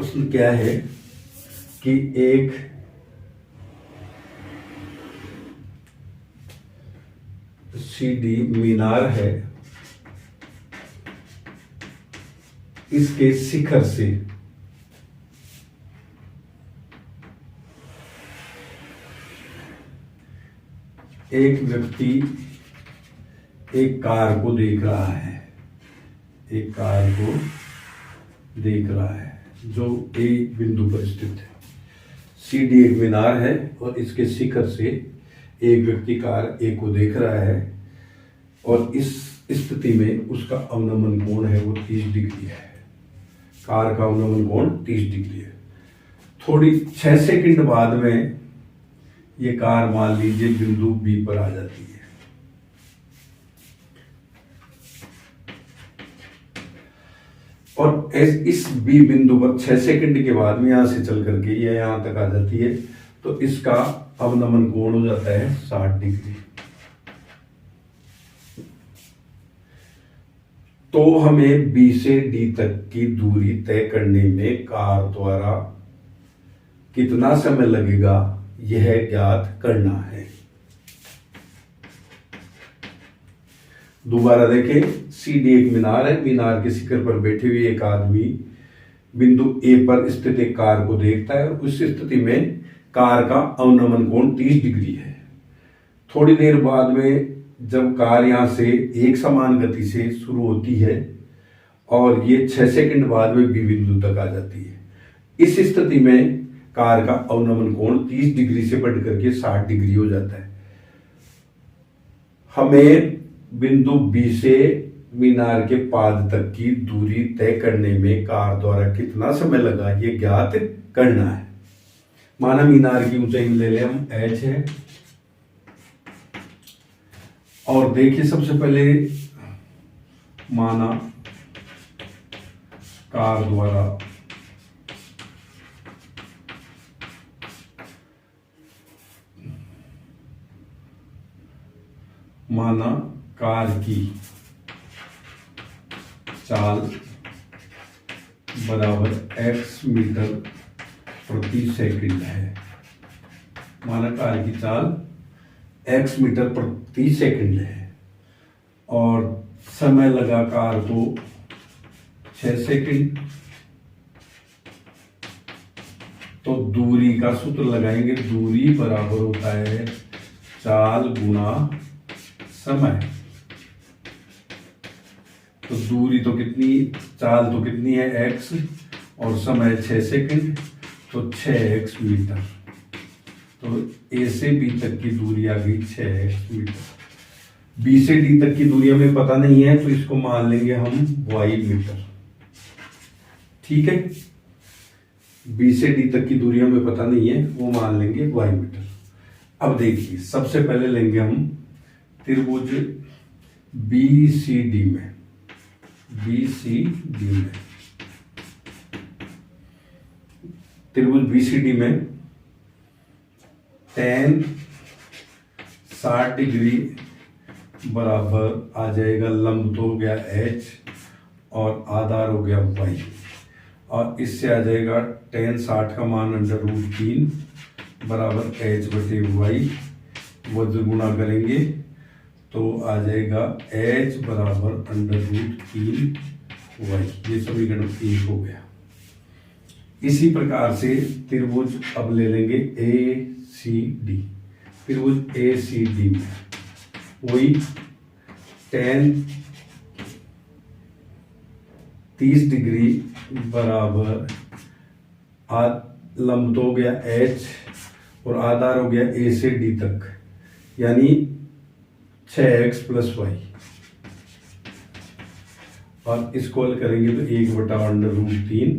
प्रश्न क्या है कि एक सीढ़ी मीनार है, इसके शिखर से एक व्यक्ति एक कार को देख रहा है, एक कार को देख रहा है जो एक बिंदु पर स्थित है। सीढ़ी एक मीनार है और इसके शिखर से एक व्यक्ति कार ए को देख रहा है और इस स्थिति में उसका अवनमन कोण है वो 30 डिग्री है। कार का अवनमन कोण 30 डिग्री है। थोड़ी 6 सेकंड बाद में ये कार मान लीजिए बिंदु बी पर आ जाती है। और इस बी बिंदु पर 6 सेकंड के बाद में यहां से चल करके ये यहां तक आ जाती है, तो इसका अवनमन कोण हो जाता है 60 डिग्री। तो हमें बी से डी तक की दूरी तय करने में कार द्वारा कितना समय लगेगा यह ज्ञात करना है। दोबारा देखें, सीढ़ी एक मीनार है, मीनार के शिखर पर बैठे हुए एक आदमी बिंदु ए पर स्थित एक कार को देखता है और उस स्थिति में कार का अवनमन कोण 30 डिग्री है। थोड़ी देर बाद में जब कार यहां से एक समान गति से शुरू होती है और ये 6 सेकंड बाद में बी बिंदु तक आ जाती है, इस स्थिति में कार का अवनमन कोण 30 डिग्री से बढ़ करके 60 डिग्री हो जाता है। हमें बिंदु बी से मीनार के पाद तक की दूरी तय करने में कार द्वारा कितना समय लगा ये ज्ञात करना है। माना मीनार की ऊंचाई ले लें हम h है और देखिए सबसे पहले माना कार द्वारा कार की चाल बराबर x मीटर प्रति सेकंड है। माना कार की चाल x मीटर प्रति सेकंड है और समय लगा कार को 6 सेकंड। तो दूरी का सूत्र लगाएंगे, दूरी बराबर होता है चाल गुना समय। तो दूरी तो कितनी, चाल तो कितनी है x और समय 6 सेकंड, तो 6x मीटर। तो ए से बी तक की दूरी आ गई 6x मीटर। बी से डी तक की दूरी हमें पता नहीं है तो इसको मान लेंगे हम y मीटर। ठीक है, बी से डी तक की दूरी हमें पता नहीं है, वो मान लेंगे y मीटर। अब देखिए सबसे पहले लेंगे हम त्रिभुज BCD में, त्रिभुज BCD में tan 60 डिग्री बराबर आ जाएगा, लंब तो हो गया h और आधार हो गया y और इससे आ जाएगा tan 60 का मान √3 बराबर h बटे y, वज्र गुणा करेंगे तो आ जाएगा h बराबर √3y। ये समीकरण 1 हो गया। इसी प्रकार से त्रिभुज अब ले लेंगे ACD। त्रिभुज ACD में वही tan 30 डिग्री बराबर लंब तो हो गया h और आधार हो गया A से D तक, यानी 6x + y और इसको हल करेंगे तो 1/√3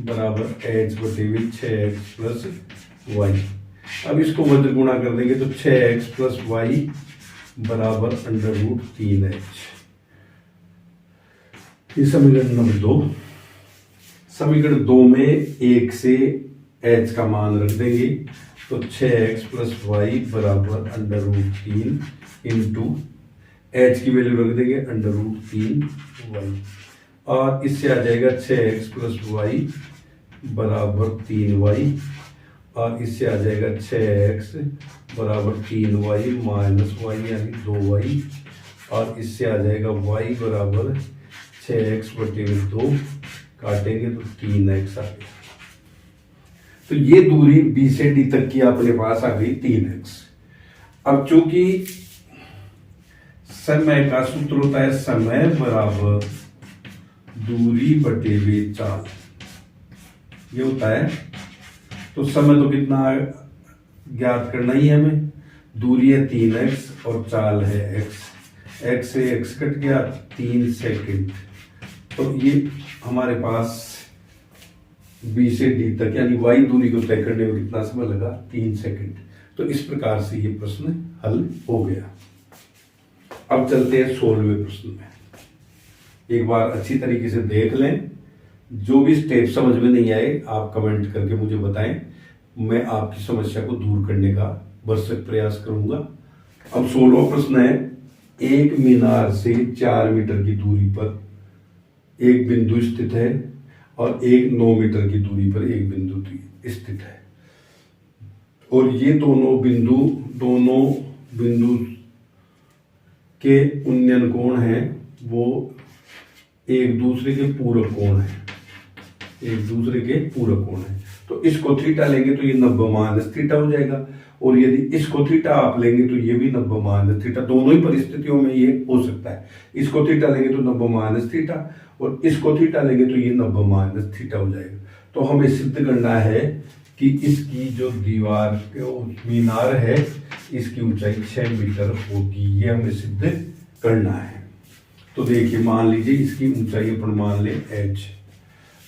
बराबर h बटे 6x + y। अब इसको वज्र गुणा कर देंगे तो 6x + y बराबर √3h। ये समीकरण नंबर 2। समीकरण 2 में 1 से h का मान रख देंगे तो 6x + y बराबर √3 इंटू h की वैल्यू रख देंगे √3y और इससे आ जाएगा 6x + y बराबर 3y और इससे आ जाएगा 6x बराबर 3y माइनस y यानी 2y और इससे आ जाएगा y बराबर 6x बटे 2 काटेंगे तो 3x आ गया। तो ये दूरी B से D तक की अपने पास आ गई 3x। अब चूंकि समय का सूत्र होता है समय बराबर दूरी बटे वे चाल, ये होता है। तो समय तो कितना ज्ञात करना ही है हमें, दूरी है 3x और चाल है x से x कट गया 3 सेकंड। तो ये हमारे पास B से D तक यानी y दूरी को तय करने में कितना समय लगा 3 सेकंड। तो इस प्रकार से ये प्रश्न हल हो गया। अब चलते हैं 16वें प्रश्न में। एक बार अच्छी तरीके से देख लें, जो भी स्टेप समझ में नहीं आए आप कमेंट करके मुझे बताएं, मैं आपकी समस्या को दूर करने का भरसक प्रयास करूंगा। अब 16वां प्रश्न है, एक मीनार से 4 मीटर की दूरी पर एक बिंदु स्थित है और एक 9 मीटर की दूरी पर एक बिंदु स्थित है और ये दोनों बिंदु के उन्नयन कोण हैं वो एक दूसरे के पूरक कोण है। तो इसको थीटा लेंगे तो ये 90 माइनस थीटा हो जाएगा और यदि इसको थीटा आप लेंगे तो ये भी 90 माइनस थीटा, दोनों ही परिस्थितियों में ये हो सकता है। इसको थीटा लेंगे तो 90 माइनस थीटा और इसको थीटा लेंगे तो ये 90 माइनस थीटा हो जाएगा। तो हमें सिद्ध करना है कि इसकी जो दीवार मीनार है इसकी ऊंचाई 6 मीटर होगी, ये हमें सिद्ध करना है। तो देखिए मान लीजिए इसकी ऊंचाई अपन मान ले h।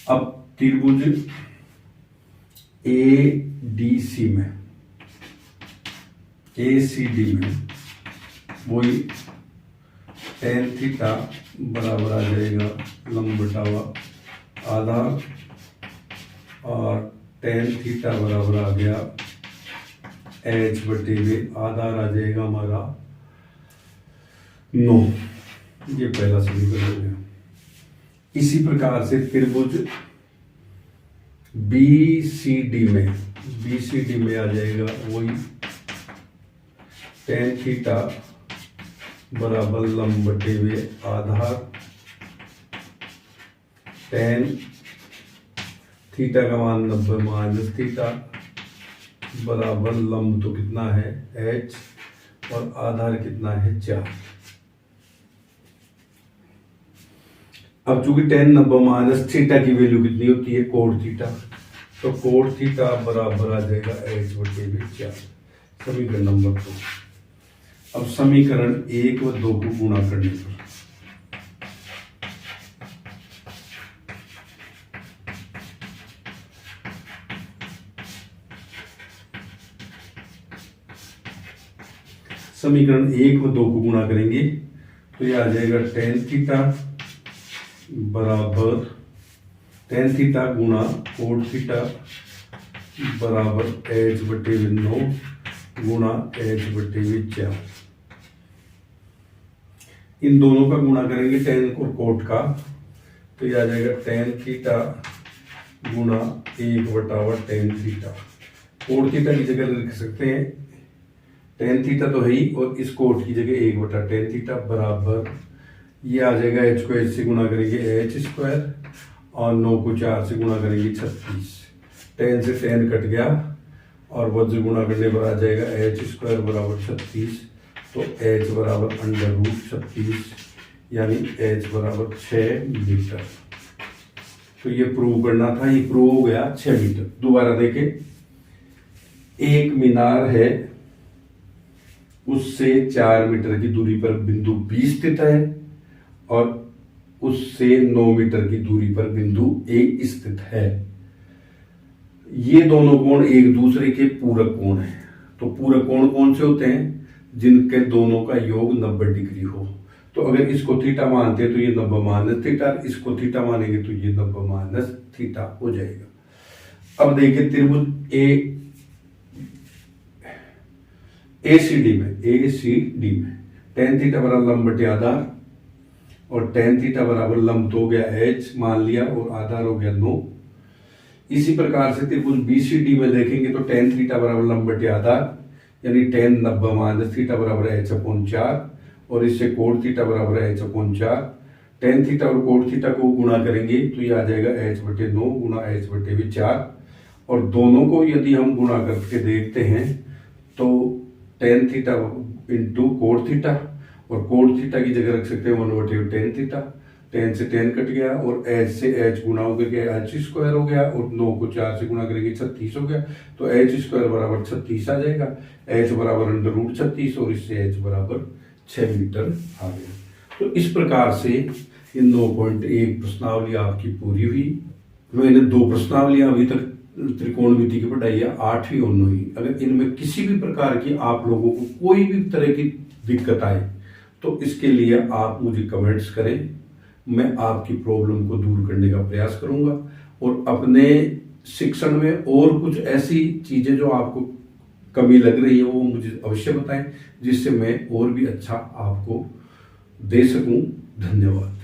अब त्रिभुज ACD में वही tan थीटा बराबर आ जाएगा लंब बटा आधार और tan थीटा बराबर आ गया h बटे में आधार आ जाएगा हमारा 9। ये पहला समीकरण हो गया। इसी प्रकार से त्रिभुज BCD में आ जाएगा वही tan थीटा बराबर लंब बटे हुए आधार tan थीटा का मान 90 माइनस थीटा बराबर लंब तो कितना है h और आधार कितना है 4। अब चूंकि tan 90 माइनस थीटा की वैल्यू कितनी होती है कोण थीटा, तो कोण थीटा बराबर आ जाएगा h बटे 4। समीकरण नंबर 2। अब समीकरण 1 व 2 को गुणा करने पर समीकरण 1 व 2 को गुणा करेंगे तो ये आ जाएगा tan थीटा बराबर tan थीटा गुणा कोण थीटा बराबर h बटे 9 गुणा h बटे 4। इन दोनों का गुणा करेंगे tan और कोट का तो ये आ जाएगा tan थीटा गुणा 1 बटा tan थीटा। कोट थीटा की जगह लिख सकते हैं tan थीटा तो है ही और इस कोट की जगह 1 बटा tan थीटा बराबर ये आ जाएगा h को h से गुणा करेंगे h स्क्वायर और 9 को 4 से गुणा करेंगे 36। tan से tan कट गया और वज्र गुणा करने पर आ जाएगा h स्क्वायर बराबर 36। तो h बराबर √36 यानी h बराबर 6 मीटर। तो ये प्रूव करना था, ये प्रूव हो गया 6 मीटर। दोबारा देखें, एक मीनार है उससे 4 मीटर की दूरी पर बिंदु B स्थित है और उससे 9 मीटर की दूरी पर बिंदु A स्थित है। ये दोनों कोण एक दूसरे के पूरक कोण हैं। तो पूरक कोण कौन से होते हैं? जिनके दोनों का योग 90 डिग्री हो। तो अगर इसको थीटा मानते हैं तो ये 90 माइनस थीटा, इसको थीटा मानेंगे तो ये 90 माइनस थीटा हो जाएगा। अब देखिए त्रिभुज ACD में tan थीटा बराबर लंब बटे आधार और tan थीटा बराबर लंब तो हो गया h मान लिया और आधार हो गया 9। इसी प्रकार से त्रिभुज BCD में देखेंगे तो tan थीटा बराबर लंब बटे आधार, यानी tan 90 माइनस थीटा बराबर है h/4, और इससे कोण थीटा बराबर है h/4। tan थीटा और कोण थीटा को गुणा करेंगे तो ये आ जाएगा h/9 गुणा h/4, और दोनों को यदि हम गुणा करके देखते हैं तो tan थीटा इंटू कोण थीटा, और कोण थीटा की जगह रख सकते हैं 1/tan थीटा, tan से tan कट गया और h से h गुणा हो गया h² हो गया, और 9 को 4 से गुणा करेंगे 36 हो गया, तो h² बराबर 36 आ जाएगा, h बराबर √36 और इससे h बराबर 6 मीटर आ गया। तो इस प्रकार से ये 9.1 प्रश्नावली आपकी पूरी हुई। मैंने 2 प्रश्नावलियां अभी तक त्रिकोणमिति की पढ़ाई है, 8वीं और 9वीं। अगर इनमें किसी भी प्रकार की आप लोगों को कोई भी तरह की दिक्कत आए तो इसके लिए आप मुझे कमेंट्स करें, मैं आपकी प्रॉब्लम को दूर करने का प्रयास करूंगा, और अपने शिक्षण में और कुछ ऐसी चीजें जो आपको कमी लग रही है वो मुझे अवश्य बताएं, जिससे मैं और भी अच्छा आपको दे सकूं। धन्यवाद।